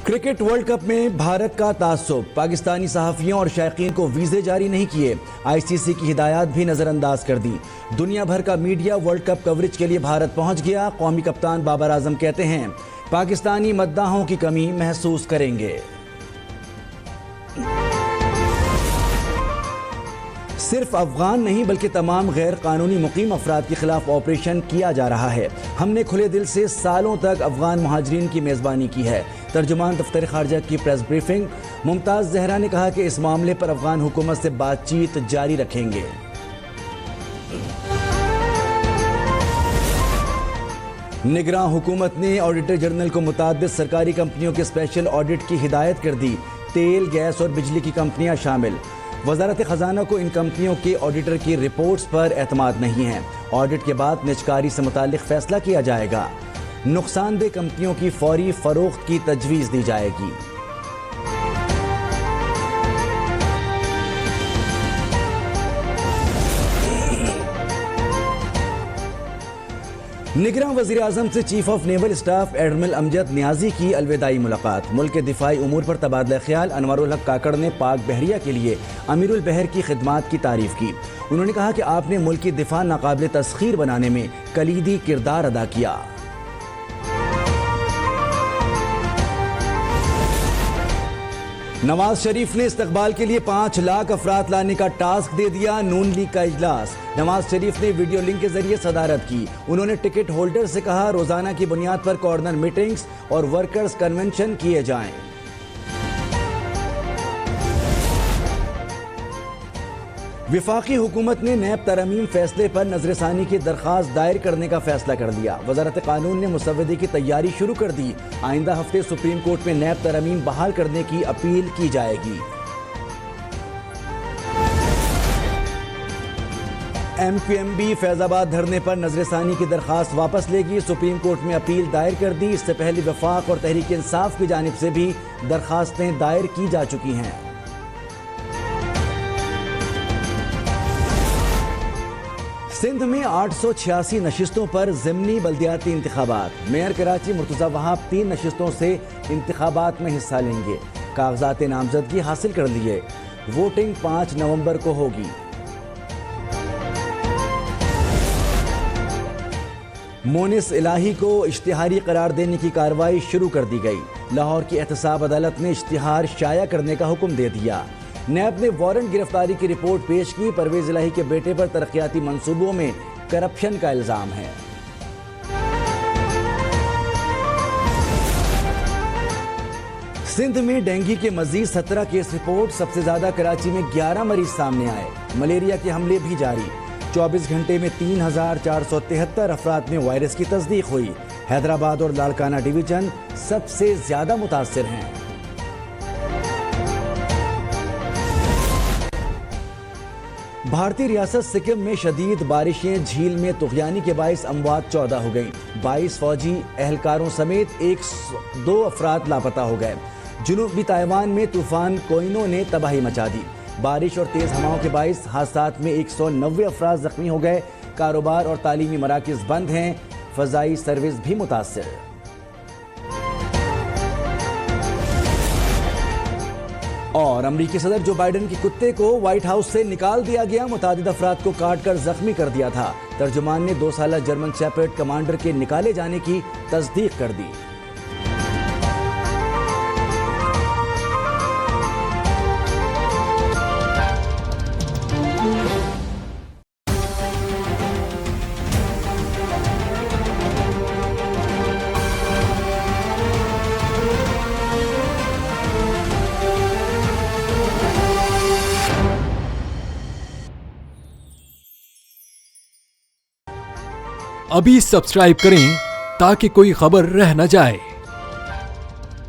Cricket world cup میں بھارت کا تعصب، پاکستانی صحافیوں اور شائقین کو ویزے جاری نہیں کیے، آئی سی سی کی ہدایات بھی نظر انداز کر دی۔ دنیا بھر کا میڈیا ورلڈ کپ کوریج کے لیے بھارت پہنچ گیا۔ قومی کپتان بابر اعظم کہتے ہیں پاکستانی مداحوں کی کمی محسوس کریں گے۔ صرف افغان نہیں بلکہ تمام غیر قانونی مقیم افراد کے خلاف آپریشن کیا جا رہا ہے۔ ہم نے کھلے دل سے سالوں تک افغان مہاجرین کی میزبانی کی ہے۔ ترجمان دفتر خارجہ کی پریس بریفنگ، ممتاز زہرا نے کہا کہ اس معاملے پر افغان حکومت سے بات چیت جاری رکھیں گے۔ نگراں حکومت نے آڈیٹر جنرل کو متعدد سرکاری کمپنیوں کے اسپیشل آڈٹ کی ہدایت کر دی۔ تیل، گیس اور بجلی کی کمپنیاں شامل۔ وزارت خزانہ کو ان کمپنیوں کے آڈیٹر کی رپورٹس پر اعتماد نہیں ہے۔ آڈٹ کے بعد نجکاری سے متعلق فیصلہ کیا جائے گا۔ نقصان دہ کمپنیوں کی فوری فروخت کی تجویز دی جائے گی۔ نگراں وزیر اعظم سے chief of naval staff admiral Amjad Niazi کی الوداعی ملاقات۔ ملک کے دفاعی امور پر تبادلہ خیال۔ انور الحق کاکڑ نے پاک بحریہ کے لیے امیر البحر کی خدمات کی تعریف کی۔ انہوں نے کہا کہ آپ نے ملک کی دفاع ناقابل تسخیر بنانے میں کلیدی کردار ادا کیا۔ نواز شریف نے استقبال کے لیے 5 لاکھ افراد لانے کا ٹاسک دے دیا۔ نون لیگ کا اجلاس، نواز شریف نے ویڈیو لنک کے ذریعے صدارت کی۔ انہوں نے ٹکٹ ہولڈر سے کہا روزانہ کی بنیاد پر کارنر میٹنگز اور ورکرز کنونشن کیے جائیں۔ وفاقی حکومت نے نیب ترمیم فیصلے پر نظر ثانی کی درخواست دائر کرنے کا فیصلہ کر لیا۔ وزارت قانون نے مسودے کی تیاری شروع کر دی۔ آئندہ ہفتے سپریم کورٹ میں نیب ترمیم بحال کرنے کی اپیل کی جائے گی۔ ایم کیو ایم بھی فیض آباد دھرنے پر نظر ثانی کی درخواست واپس لے گی۔ سپریم کورٹ میں اپیل دائر کر دی۔ اس سے پہلے وفاق اور تحریک انصاف کی جانب سے بھی درخواستیں دائر کی جا چکی ہیں۔ سندھ میں 886 نشستوں پر ضمنی بلدیاتی انتخابات۔ میئر کراچی مرتضی وہاب 3 نشستوں سے انتخابات میں حصہ لیں گے۔ کاغذات نامزدگی حاصل کر لیے۔ ووٹنگ 5 نومبر کو ہوگی۔ مونس الہی کو اشتہاری قرار دینے کی کارروائی شروع کر دی گئی۔ لاہور کی احتساب عدالت نے اشتہار شائع کرنے کا حکم دے دیا۔ نیب نے وارنٹ گرفتاری کی رپورٹ پیش کی۔ پرویز الہی کے بیٹے پر ترقیاتی منصوبوں میں کرپشن کا الزام ہے۔ سندھ میں ڈینگی کے مزید 17 کیس رپورٹ۔ سب سے زیادہ کراچی میں 11 مریض سامنے آئے۔ ملیریا کے حملے بھی جاری۔ 24 گھنٹے میں 3473 افراد میں وائرس کی تصدیق ہوئی۔ حیدرآباد اور لاڑکانہ ڈویژن سب سے زیادہ متاثر ہیں۔ بھارتی ریاست سکم میں شدید بارشیں، جھیل میں طغیانی کے باعث اموات 14 ہو گئیں۔ 22 فوجی اہلکاروں سمیت 102 افراد لاپتہ ہو گئے۔ جنوبی تائیوان میں طوفان کوئنو نے تباہی مچا دی۔ بارش اور تیز ہواؤں کے باعث حادثات میں 190 افراد زخمی ہو گئے۔ کاروبار اور تعلیمی مراکز بند ہیں۔ فضائی سروس بھی متاثر۔ اور امریکی صدر جو بائیڈن کے کتے کو وائٹ ہاؤس سے نکال دیا گیا۔ متعدد افراد کو کاٹ کر زخمی کر دیا تھا۔ ترجمان نے 2 سالہ جرمن شیپرڈ کمانڈر کے نکالے جانے کی تصدیق کر دی۔ ابھی سبسکرائب کریں تاکہ کوئی خبر رہ نہ جائے۔